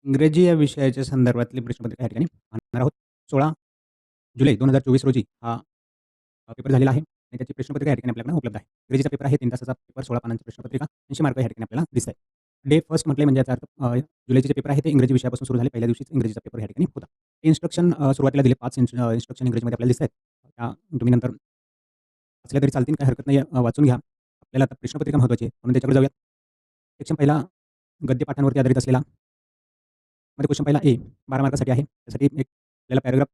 इंग्रजी या विषयाच्या संदर्भातली प्रश्नपत्रिका या ठिकाणी पाहणार आहोत. 16 जुलै 2024 रोजी हा पेपर झालेला आहे आणि त्याची प्रश्नपत्रिका या ठिकाणी आपल्याकडे उपलब्ध आहे. इंग्रजीचा पेपर आहे 3 तासाचा पेपर, 16 पानांची प्रश्नपत्रिका, 80 मार्क या ठिकाणी आपल्याला दिसत आहेत. डे फर्स्ट म्हटले म्हणजे याचा अर्थ जुलैचे जे पेपर आहे ते इंग्रजी विषयापासून सुरू झाले. पहिल्या दिवशीच इंग्रजीचा पेपर या ठिकाणी होता. इन्स्ट्रक्शन सुरुवातीला दिले 5 इन्स्ट्रक्शन इंग्रजीमध्ये आपल्याला दिसत आहेत. त्या तुम्ही नंतर वाचल्या तरी चालतील, काही हरकत नाही वाचून घ्या. आपल्याला आता प्रश्नपत्रिका महत्त्वाची आहे म्हणून त्याच्याकडे जाऊयात. सेक्शन पहिला गद्यपाठांवरती आधारित असलेला मध्ये क्वेश्चन पहिला ए 12 मार्कासाठी आहे. त्यासाठी एक आपल्याला पॅराग्राफ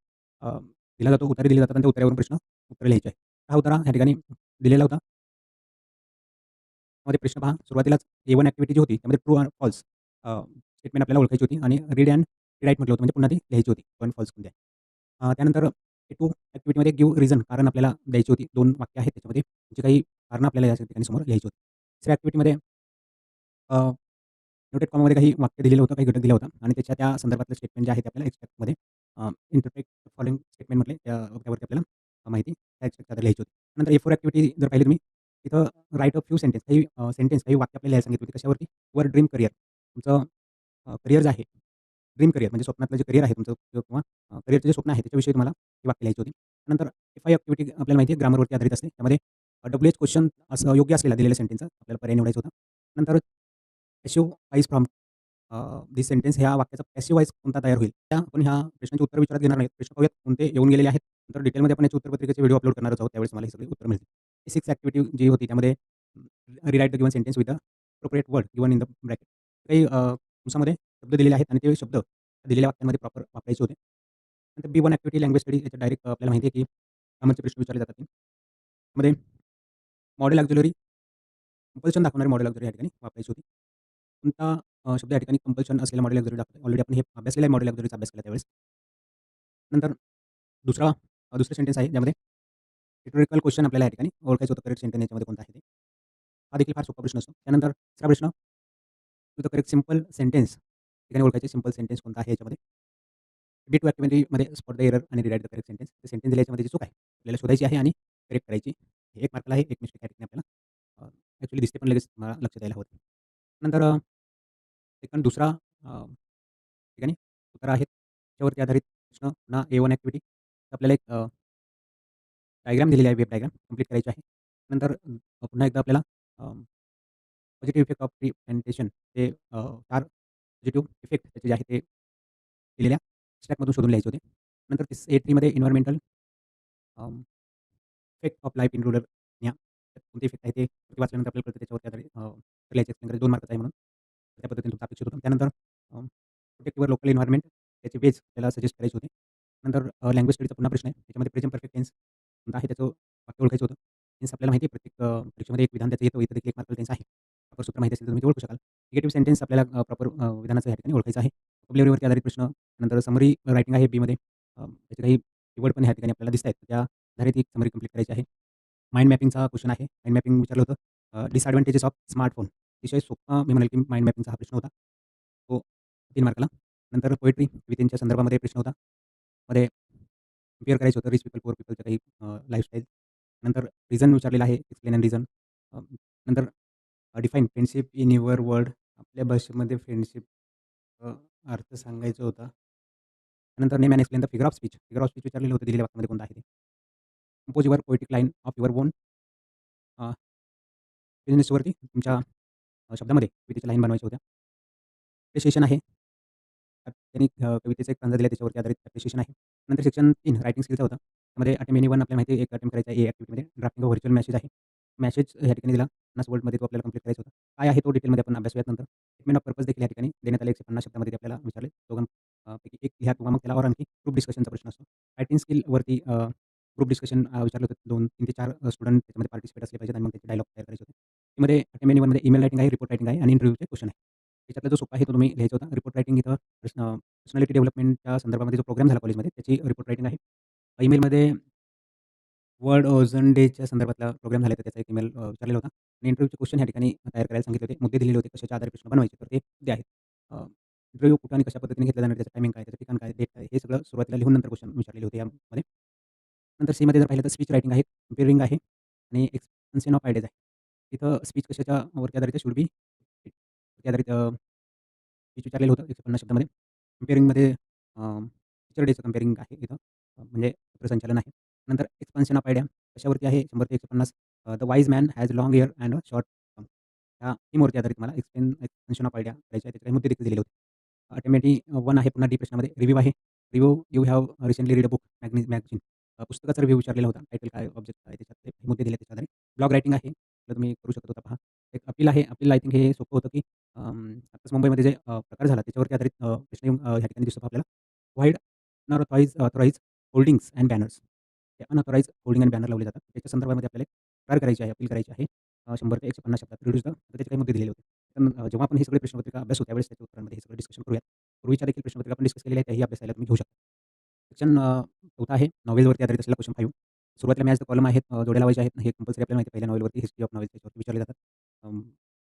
दिला जातो, उत्तरे दिली जातात आणि त्या उत्तरावरून प्रश्न उत्तर लिहायचे आहे. हा उतारा या ठिकाणी दिलेला होता. त्यामध्ये प्रश्न पहा सुरुवातीलाच A1 ॲक्टिव्हिटी जी होती त्यामध्ये ट्रू आणि फॉल्स स्टेटमेंट आपल्याला ओळखायची होती आणि रीड अँड राईट म्हटलं होतं म्हणजे पुन्हा ती लिहायची होती. ट्रू आणि फॉल्स कोणते आहे. त्यानंतर A2 ॲक्टिव्हिटीमध्ये गिव्ह रिझन कारण आपल्याला द्यायची होती. 2 वाक्य आहेत त्याच्यामध्ये. जी काही कारणं आपल्याला या ठिकाणी समोर लिहायची होती. तिसऱ्या ॲक्टिव्हिटीमध्ये नोटेड कॉमामध्ये काही वाक्य दिलेलं होतं, काही घटक दिला होता आणि त्याच्या त्या संदर्भातलं स्टेटमेंट जे आहे ते आपल्याला एक्स्ट्रॅक्टमध्ये इंटरप्रेट फॉलोइंग स्टेटमेंट म्हटले त्यावरती आपल्याला माहिती त्या एक्स्ट्रॅक्ट लिहायची होती. नंतर A4 ॲक्टिव्हिटी जर पाहिली तुम्ही तिथं राईट अ फ्यू सेंटेन्स काही सेंटेन्स काही वाक्य आपल्याला लिहायला सांगितली होती. कशावरती? वर ड्रीम करियर तुमचं करियर जे आहे, ड्रीम करियर म्हणजे स्वप्नातलं जे करियर आहे तुमचं किंवा करियरचं जे स्वप्न आहे त्याच्याविषयी तुम्हाला ही वाक्य लिहायची होती. नंतर F5 ॲक्टिव्हिटी आपल्याला माहिती आहे ग्रामरवरती आधारित असते. त्यामध्ये WH क्वेश्चन असं योग्य असलेला दिलेल्या सेंटेन्सचा आपल्याला पर्याय निवडायचा होता. नंतर passive voice from this sentence ह्या वाक्याचा पॅसिव्ह व्हॉईस कोणता तयार होईल? त्या आपण ह्या प्रश्नांची उत्तर विचारात घेणार नाहीत. प्रश्न पाहूयात कोणते येऊन गेलेले आहेत. नंतर डिटेलमध्ये आपण याची उत्तरपत्रिकेचे व्हिडिओ अपलोड करणारच आहोत. त्यावेळेस मला ही सगळी उत्तर मिळतील. 6 ॲक्टिव्हिटी जी होती त्यामध्ये rewrite the given sentence with the appropriate word given in the bracket. काही कंसामध्ये शब्द दिलेले आहेत आणि ते शब्द दिलेल्या वाक्यांमध्ये प्रॉपर वापरायचे होते. नंतर B1 ॲक्टिव्हिटी लँग्वेज स्टडी याच्यात डायरेक्ट आपल्याला माहिती आहे की ग्रामरचे प्रश्न विचारले जातात. त्यामध्ये मॉडेल ऑक्झिलरी कंपल्शन दाखवणारी मॉडेल ऑक्झिलरी या ठिकाणी वापरायची होती. कोणता शब्द या ठिकाणी कंपल्शन असलेला मॉडेल ऑक्झिलरी दाखवतो. ऑलरेडी आपण हे अभ्यास केला आहे मॉडेल ऑक्झिलरीचा अभ्यास केला त्यावेळेस. नंतर दुसरं सेंटेन्स आहे ज्यामध्ये रिटॉरिकल क्वेश्चन आपल्याला या ठिकाणी ओळखायचं होतं करेक्ट सेंटेन्स याच्यामध्ये कोणता आहे ते. हा देखील फार सोपा प्रश्न असतो. त्यानंतर तिसरा प्रश्न to the correct simple sentence ठिकाणी ओळखायचे सिंपल सेंटेन्स कोणता आहे याच्यामध्ये. B2 ॲक्टिव्हिटीमध्ये स्पॉट द एरर आणि रिराईट द करेक्ट सेंटेन्स. ते सेंटेन्स दिल्या याच्यामध्ये जी चूक आहे आपल्याला शोधायची आहे आणि करेक्ट करायची. हे 1 मार्काला आहे, 1 मिस्टेक या ठिकाणी आपल्याला ॲक्चुअली दिसते पण लगेच तुम्हाला लक्षात यायला हवं. नंतर सेकंड दुसरा ठिकाणी उत्तरं आहेत. त्याच्यावरती आधारित प्रश्न पुन्हा A1 ॲक्टिव्हिटी आपल्याला एक डायग्राम दिलेली आहे, वेब डायग्राम कंप्लीट करायची आहे. नंतर पुन्हा एकदा आपल्याला पॉझिटिव्ह इफेक्ट ऑफ प्रिव्हेंटेशन ते 4 पॉझिटिव्ह इफेक्ट त्याचे जे आहे ते दिलेल्या स्टॅकमधून शोधून लिहायचे होते. नंतर A3 मध्ये environmental effect of life in rural या कोणते इफेक्ट आहे ते वाचल्यानंतर आपल्याला कळतं त्याच्यावरती आधारित लिहायचे एक्सप्लेन करायचे 2 मार्काचा आहे म्हणून. त्या पद्धतीने तुमचं अपेक्षित होतं. त्यानंतर प्रोटेक्ट लोकल एन्व्हायर्नमेंट त्याची वेज त्याला सजेस्ट करायची होती. नंतर लँग्वेज स्टडीचा पुन्हा प्रश्न आहे. त्याच्यामध्ये प्रेझेंट परफेक्ट टेन्स कोणता आहे त्याचं वाक्य ओळखायचं होतं. टेन्स आपल्याला माहिती आहे प्रत्येक परीक्षेमध्ये एक विधान त्याचं येतं. इथं देखील 1 मार्काला टेन्स आहे. प्रॉपर सूत्र माहिती असेल तर तुम्ही ते ओळखू शकाल. निगेटिव्ह सेंटेन्स आपल्याला प्रॉपर विधानाचं या ठिकाणी ओळखायचं आहे. व्होकॅब्युलरीवरती आधारित प्रश्न. नंतर समरी रायटिंग आहे Bमध्ये. त्याचे काही कीवर्ड पण ह्या ठिकाणी आपल्याला दिसत आहेत. त्या आधारित एक समरी कंप्लीट करायची आहे. माइंड मॅपिंगचा क्वेश्चन आहे. माइंड मॅपिंग विचारलं होतं. Disadvantages of smartphone. अतिशय सोपा मी म्हणेल की माइंड मॅपिंगचा हा प्रश्न होता. तो 3 मार्काला. नंतर पोएट्री कवितेच्या संदर्भामध्ये प्रश्न होता. मध्ये कंपेअर करायचं होतं रिच पीपल, पुअर पीपलच्या काही लाईफस्टाईल. नंतर रिझन विचारलेला आहे. Explain and reason. नंतर define friendship in your word. आपल्या भाषेमध्ये फ्रेंडशिप अर्थ सांगायचा होता. नंतर name and explain the figure of speech. Figure of speech विचारलेलं होतं दिलेल्या वाक्यामध्ये कोणतं आहे ते. Compose your poetic line of your own बिझनेसवरती तुमच्या शब्दामध्ये कवितेच्या लाईन बनवायच्या होत्या. अप्रिशिएशन आहे. त्यांनी कवितेचा एक stanza दिला त्याच्यावरती आधारित अप्रिशिएशन आहे. नंतर सेक्शन 3 रायटिंग स्किलचा होता. त्यामध्ये अटेम्प्ट एनी वन आपल्याला माहिती आहे एक अटेम्प्ट करायचा आहे ए ॲक्टिव्हिटीमध्ये. ड्राफ्टिंग ऑफ व्हर्चुअल मेसेज आहे. मेसेज या ठिकाणी दिला 50 वर्डमध्ये तो आपल्याला कंप्लीट करायचा होता. काय आहे तो डिटेलमध्ये आपण अभ्यासूयात नंतर. स्टेटमेंट ऑफ पर्पज देखील या ठिकाणी देण्यात आले 150 शब्दामध्ये ते आपल्याला विचारले. दोघांपैकी एक लिहा किंवा मग त्याला और आणखी ग्रुप डिस्कशनचा प्रश्न असतो. रायटिंग स्किलवरती ग्रुप डिस्कशन विचारलं होतं. 3 ते 4 स्टुडंट त्याच्यामध्ये पार्टिसिपेट असले पाहिजेत आणि मग त्याचे डायलॉग तयार करायचे होते. त्यामध्ये अटेम्प्ट एनी वनमध्ये ईमेल रायटिंग आहे, रिपोर्ट रायटिंग आहे आणि इंटरव्ह्यूचे क्वेश्चन आहे. त्याच्यातला जो सोपा आहे तो तुम्ही लिहायचा होता. रिपोर्ट रायटिंग इथं पर्सनॅलिटी डेव्हलपमेंटच्या संदर्भामध्ये जो प्रोग्राम झाला कॉलेजमध्ये त्याची रिपोर्ट रायटिंग आहे. ईमेलमध्ये वर्ल्ड ओझोन डेच्या संदर्भातला प्रोग्राम झाला तर त्याचा एक ईमेल विचारलेला होता आणि इंटरव्ह्यूचे क्वेश्चन या ठिकाणी तयार करायला सांगितले होते. मुद्दे दिलेले होते कशाच्या आधारे प्रश्न बनवायचे तर ते आहेत. इंटरव्ह्यू कुठं आणि कशा पद्धतीने घेतला जाणार, त्याचं टायमिंग काय, त्याचं ठिकाण काय, डेट काय, हे सगळं सुरुवातीला लिहून नंतर क्वेश्चन विचारलेले होते यामध्ये. नंतर सीमध्ये जर पाहिलं तर स्पीच रायटिंग आहे, कंपेअरिंग आहे आणि एक्सपेन्शन ऑफ आयडियाज आहे. तिथं स्पीच कशाच्या वरती आधारित आहे, शुड बी आधारित स्पीच विचारलेलं होतं 150 शब्दामध्ये. कंपेअरिंगमध्ये टीचर डेचं कंपेअरिंग आहे इथं. म्हणजे सूत्रसंचालन आहे. नंतर एक्सपान्शन ऑफ आयडिया कशावरती आहे 100 ते 150 the wise man has long hair and a short tongue. ह्या थीमवरती आधारित मला एक्सपेन्शन ऑफ आयडिया करायची आहे. त्याचे काही मुद्दे देखील दिलेले होते. अल्टिमेटली 1 आहे पुन्हा डी प्रश्नामध्ये रिव्ह्यू आहे. Review you have recently read a book magazine. पुस्तकाचा रिव्ह्यू विचारलेला होता. टायटल काय, ऑब्जेक्ट काय, त्याच्यात ते मुद्दे दिले त्याच्या आधारे. ब्लॉग रायटिंग आहे. तर तुम्ही करू शकत होता पहा. एक अपील आहे. अपील आय थिंक हे सोपं होतं, की आत्ताच मुंबईमध्ये जे प्रकार झाला त्याच्यावरती आधारित प्रश्न येऊन ह्या ठिकाणी दिसतो आपल्याला. व्हाईड अनऑथराइज्ड होल्डिंग्स अँड बॅनर्स. ते अनऑथराइज्ड होल्डिंग अँड बॅनर लावले जातात. त्याच्या संदर्भामध्ये आपल्याला एक तक्रार करायची आहे, अपील करायची आहे. 100 ते 150 शब्दात रिड्यूस द तर त्याचे काही मुद्दे दिलेले होते. पण जेव्हा आपण ही सगळी प्रश्नपत्रिका अभ्यासू त्यावेळेस त्याच्या उत्तरांमध्ये हे सगळं डिस्कशन करूयात. पूर्वीच्या देखील प्रश्नपत्रिका आपण डिस्कस केलेल्या आहेत, त्याही अभ्यासायला तुम्ही घेऊ शकता. सेक्शन 4 आहे नॉव्हेलवरती आधारित असलेला क्वेश्चन 5. सुरुवातीला मॅच द कॉलम आहेत, जोड्या लावायच्या आहेत. हे कंपल्सरी आपल्याला माहिती आहे. पहिल्या नॉव्हेलवरती हिस्ट्री ऑफ नॉवेल्स त्याच्यावरती विचारले जातात.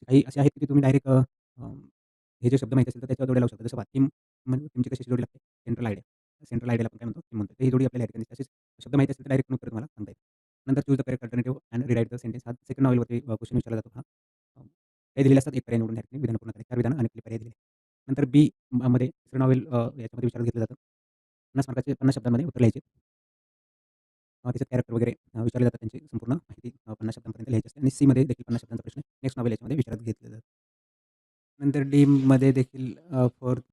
काही असे आहेत की तुम्ही डायरेक्ट हे जे शब्द माहिती असेल तर त्याच्यावर जोड्या लावू शकता. जसं थीम म्हणजे थीमची कशाची जोडी लागते? Central idea. सेंट्रल आयडियाला आपण काय म्हणतो? थीम म्हणतो. तर ही जोडी आपल्याला या ठिकाणी तसेच शब्द माहिती असेल तर डायरेक्ट उत्तर तुम्हाला सांगता येईल. नंतर choose the correct alternative and rewrite the sentence. हा सेकंड नॉव्हेलवरती क्वेश्चन विचारला जातो हा. काही दिलेले असतात. एक पर्याय निवडून या ठिकाणी विधान पूर्ण करायची. 4 विधानं आणि खाली पर्याय दिलेले. नंतर बी मध्ये तिसरं नॉव्हेल याच्यामध्ये विचारात घेतलं जातं. 50 मार्काचे 50 शब्दांमध्ये उत्तर लिहायचे. त्याच्यात कॅरेक्टर वगैरे विचारले जातात. त्यांची संपूर्ण माहिती 50 शब्दांपर्यंत लिहायची असते आणि सीमध्ये देखील 50 शब्दांचा प्रश्न नेक्स्ट नॉव्हेल याच्यामध्ये विचारात घेतले जातात. नंतर डीमध्ये देखील